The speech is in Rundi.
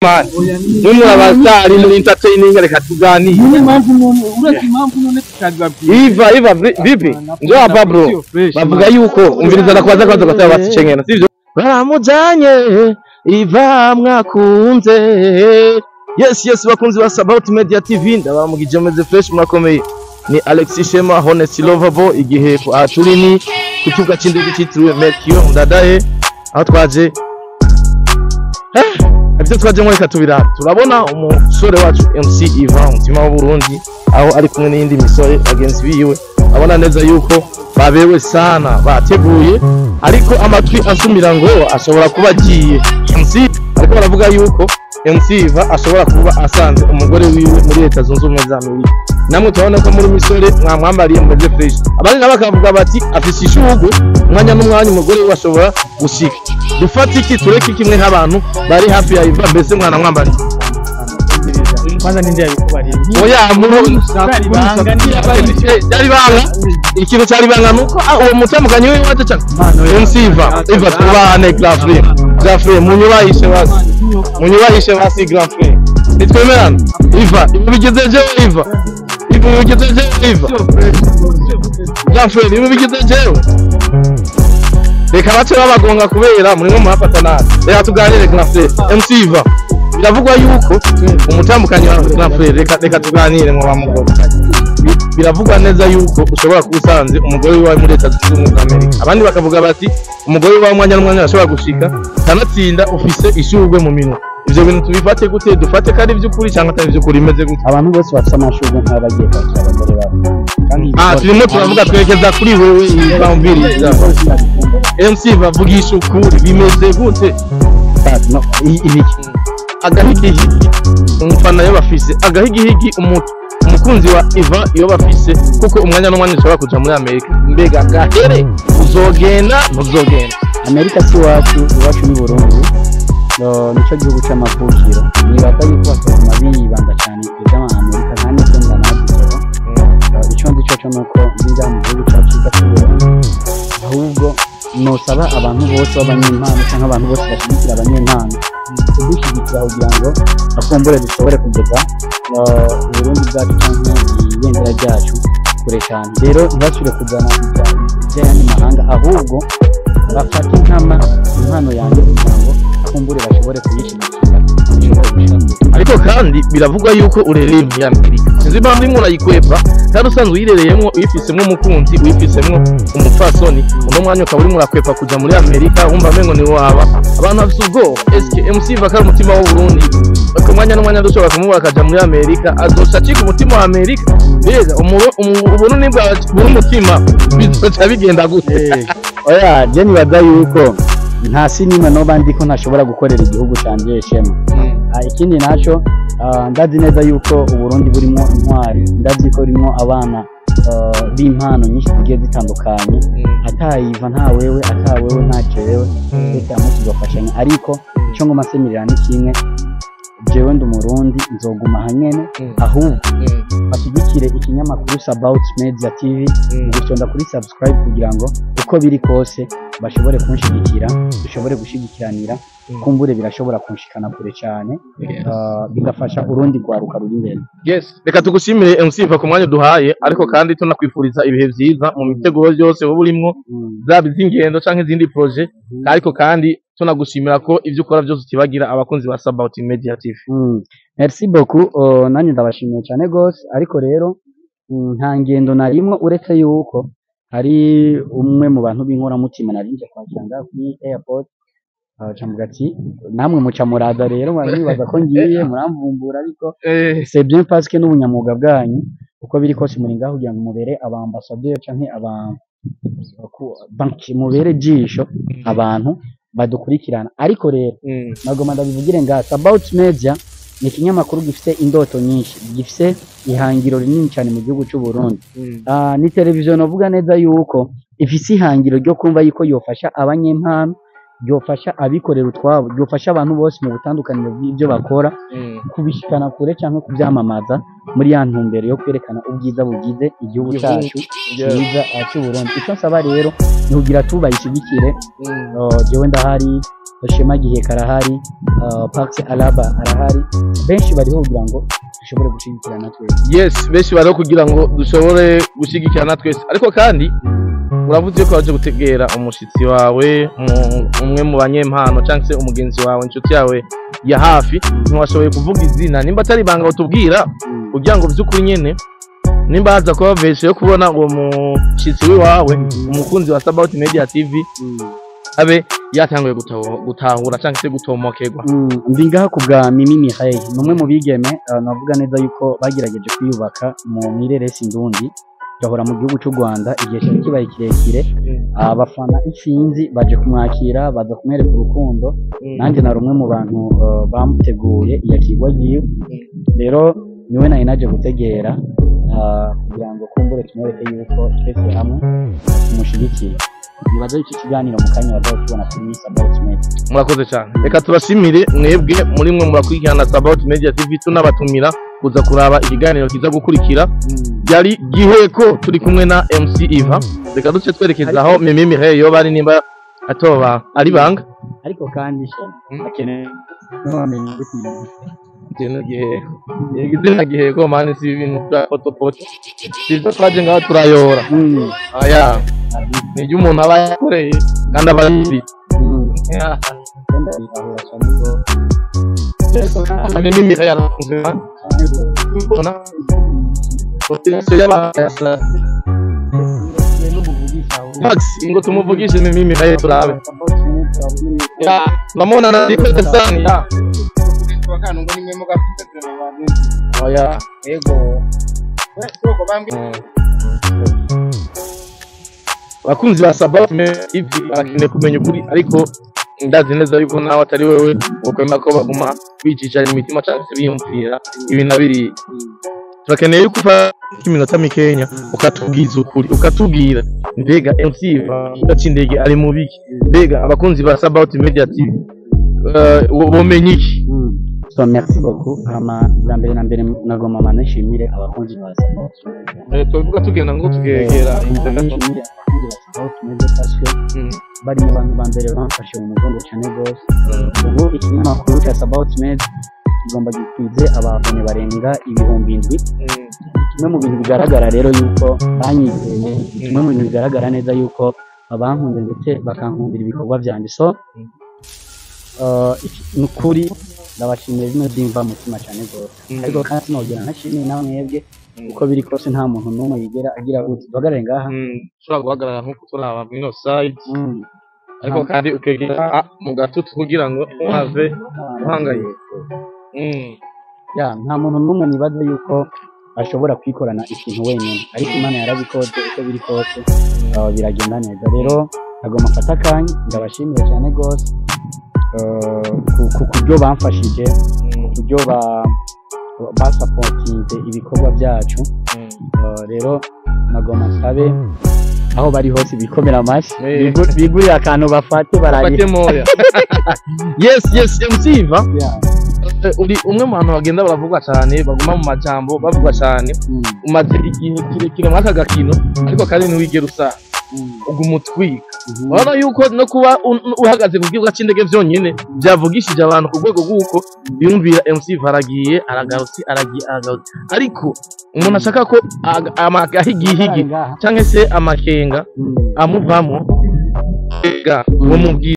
man none abasari muri entertaining reka tuganire Iva vipi ndio hapa bro bavuga yuko umviriza nakwaza kwaza kwataba basicengena sivyo baramujanye Iva mwakunze yes bakunzi ba About Media TV ndabamugije meze fresh mwakomeye ni Alexis Shema Honest Lovable igihe turi ni ku kibuga cy'indege cyitiriwe Mercure Ndadaye aho twaje Abyo twaje muri katubira turabona umusore wacu MC Iva umutima wa Burundi aho ari kumwe n'indi misore bagenzi biwe abona neza yuko babewe sana bateguye ariko amatwi asumira ngo ashobora kuba agiye MC ariko baravuga yuko MC Iva ashobora kuba asanze umugore wiwe muri Leta Zunze Ubumwe za Amerika namwe tubona ko muri misore mwamwambariye meze fresh abandi nabakavuga bati afise ishugu umwanya n'umwanya umugore we ashobora gushika dufata iki tureke kimwe nk'abantu bari hafi ya Iva mbese mwana mwambari kwanza ninde yabikubariye oya muri yari banga ikintu cyari banga nuko uwo mutamukanye we waje cyane MC Iva twabane Grand Frère munyubahishe basi Grand Frère nitwemerana Iva bigezeje Iva Grand Frère bigezeje reka bace babagonga kubera muri mwe murafata nabi reka tuganire Grand Frère MC Iva biravugwa yuko umutambukanye wa Grand Frère reka tuganire mu bamugore biravugwa neza yuko ushobora kusanze umugore wawe muri Leta Zunze Ubumwe za Amerika abandi bakavuga bati umugore wawe umwanya n'umwanya ashobora gushika kanatsinda ufise ishurwe mu minwe ivyo bintu tubifate gute dufate kandi ivy'ukuri cyangwa atari ivy'ukuri imeze gute abantu bose bafite amashurwe nk'abagiye kwakira abagore babo kandi turimo turavuga twerekeza kuri wewe bamviriza MC bavugisha ukuri bimeze gute no ibiki agahigihigi umufana y'abafise agahigihigi umukunzi wa Iva iyo bafise kuko umwanya n'umwanya ushobora kuja muri Amerika mbega gahere uzogenda ntuzogenda Amerika si wacu ni Burundi nico gihugu c'amavukiro nibaza yuko basoma bibanda cyane iby'ama Amerika kandi cyenda nabyo ico ndico nuko ndiga mu gihugu cyacu cy'Uburundi ahubwo nosaba abantu bose b'abanyempano cyangwa abantu bose bashigikira abanyempano kudushyigikira kugira ngo akombore dushobore kugeza Burundi bwacu cyangwa ibendera ryacu kure cyane rero ntibasubire kujyana iby'ayandi mahanga ahubwo bafata impano yanjye kugira ngo akombore bashobore kuyishyigikira ariko kandi biravugwa yuko urereye muri Amerika sinzi impamvu imwe urayikwepa kandi usanzwe uyirereyemo uyifisemwo umukunzi uyifisemwo umupfasoni uno mwanya ukaba urimo urakwepa kuja muri Amerika wumva mengo ni waba abantu bafite ubwoba eske MC Iva kari umutima wa Burundi ku mwanya n'umwanya dushobora kumubura akaja muri Amerika azoca acika umutima wa Amerika beza Uburundi buri umutima bizoca bigenda gute oya je nibaza yuko nta sinima no bandiko ntashobora gukorera igihugu canje Shema ikindi naco ndazi neza yuko Uburundi burimo intwari ndazi ko burimo abana b'impano nyinshi zigiye zitandukanye atayiva nta wewe nta cewe reka mutugafashanya ariko ico ngo masemirira ni kimwe jewe ndi Umurundi nzoguma hanyene ahubwo bashyigikire ikinyamakuru About Media TV gusonda kuri subscribe kugira ngo uko biri kose bashobore kunshigikira dushobore gushigikiranira kumbure birashobora kunshikana kure cyane bigafasha Urundi gwaruka ruri imbere yes reka tugushimire MC Iva ku mwanya duhaye ariko kandi tunakwifuriza ibihe vyiza mu miteguro byose wowe urimo zaba izingendo canke izindi projet ariko kandi tunagushimira ko ivyo ukora byose utibagira abakunzi ba About Media TV merci beaucoup nanyu ndabashimiye cyane gose ariko rero nta ngendo narimwe uretse yuko hari umwe mu bantu b'inkoramutima narinje kwakira kuri airport Chamugati namwe muca muraza rero mwibaza ko ngiye muramvumbura ariko c'est bien parce que n'ubunyamuga bwanyu uko biri kose muri ngaho kugira ngo mubere abambassadeur canke banki mubere jisho abantu badukurikirana ariko rero nagoma ndabivugire nga About Media ni ikinyamakuru gifite indoto nyinshi gifite ihangiro rinini cyane mu gihugu cy'u Burundi ni televiziyo novuga neza yuko ifite ihangiro ryo kumva yuko yofasha abanyempano byofasha abikorera utwabo byofasha abantu bose mu butandukaniro bw'ibyo bakora kubishikana kure cyangwa kubyamamaza muri ya ntumbero yo kwerekana ubwiza bugize igihugu cyacu cyiza cy'u Burundi icyo nsaba rero ni kugira tubayishigikire jewe ndahari Shema Giheka arahari, Pax Alaba arahari, benshi bariho kugira ngo dushobore gushigikirana twese. Yes, benshi bariho kugira ngo dushobore gushigikirana twese, ariko kandi uravuze ko waje gutegera umushitsi wawe umwe mu banyempano cyangwa se umugenzi wawe inshuti yawe ya hafi, ntiwashoboye kuvuga izina nimba atari banga utubwira kugira ngo by'ukuri nyene nimba haza kuba veshe yo kubona uwo mushitsi wawe umukunzi wa Sabaut Media TV abe yatanguye gutahura cyangwa se gutomokerwa. Ndi ngaha ku bwa Mimi Mihaye, numwe mu bigeme navuga neza yuko bagerageje kwiyubaka mu mireresi ndundi gahora mu gihugu cy'u Rwanda igihe cyari kibaye kirekire. Abafana ifinzi baje kumwakira, baza kumwereka urukundo, nanjye nari umwe mu bantu bamuteguye iyakigwa giye. Rero niwe nari naje gutegera kugira ngo kumbure tumwereke yuko twese hamwe tumushigikiye. Nibaza iki kiganiro mu kanya bazakubona kuri Sabaut Media. Murakoze cyane, reka tubashimire mwebwe muri mwe murakurikirana Sabaut Media TV, tunabatumira kuza kuraba ikiganiro kiza gukurikira. Yari Giheko turi kumwe na MC Iva, reka duce twerekeza aho Mimi Mihaye yo bari nimba atoba ari banga, ariko kandi akeneye none izina Giheko mani si ibintu bya fotopoto sizo twaje ngaho turayora. Aya ni umuntu aba yakoreye kandi aba yiri Mimi Mihaye arakunzwe ona Max ingo tumuvugishe Mimi Mihaye turabe ya namona na dipete sana ya wakano ngo nimwe mugafite n'abantu. Oya Yego soko bambi bakunzi ba Sabaut Media TV barakeneye kumenya ukuri, ariko ndazi neza yuko nawe atari wewe ukwemera ko baguma bicisha imitima cyangwa se biyumvira ibintu abiri. Turakeneye yuko ufata iminota mikenya ukatubwiza ukuri, ukatubwira mbega MC Iva gacindege ari mu biki, mbega abakunzi ba Sabaut Media TV bomenye iki. So merci beaucoup. Bwa mbere na mbere nagomba manishimire abakunzi ba Sabaut Media. Tuvuga tugenda ngo tugegera internet Sabaut Media parce bari mu bantu ba mbere bamfashe mu mugongo cyane gose. Ubu ikinyamakuru cya Sabaut Media kigomba gikwize ababone barenga 7,000. Kimwe mu bintu bigaragara rero yuko banyizeye, kimwe mu bintu bigaragara neza yuko abankunze ndetse bakankundira ibikorwa byanjye. So nukuri ndabashimira bino dimva mutima cyane gose, ariko kandi nogera nashimye namwebwe uko biri kose nta muntu n'umwe yigera agira gute bagarare ngaha ushobora guhagarara nkuko turaba mino side, ariko kandi ukegera mu gatutu kugira ngo uhave uhangaye. Ya nta muntu n'umwe nibaza yuko ashobora kwikorana ikintu wenyine, ariko Imana yarabikoze uko biri kose biragenda neza. Rero agomba mfata akanya ndabashimira cyane gose ku buryo bamfashije, ku buryo basapotinze ibikorwa byacu. Rero nagomba nsabe aho bari hose bikomera amashyi, bigurira akantu bafate barari moya. Yes MC Iva uri umwe mu bantu bagenda baravuga cyane, baguma mu majambo bavuga cyane, umaze igihe kirekire mwaka gakino, ariko kandi ntiwigera usa ugumutwika. Urabona yuko no kuba uhagaze ku kibuga cy'indege byonyine byavugishije abantu ku rwego rw'uko biyumvira MC Iva aragiye aragarutse, ariko umuntu ashaka ko amagahigihigi cyangwa se amakenga amuvamo, uwo mubwira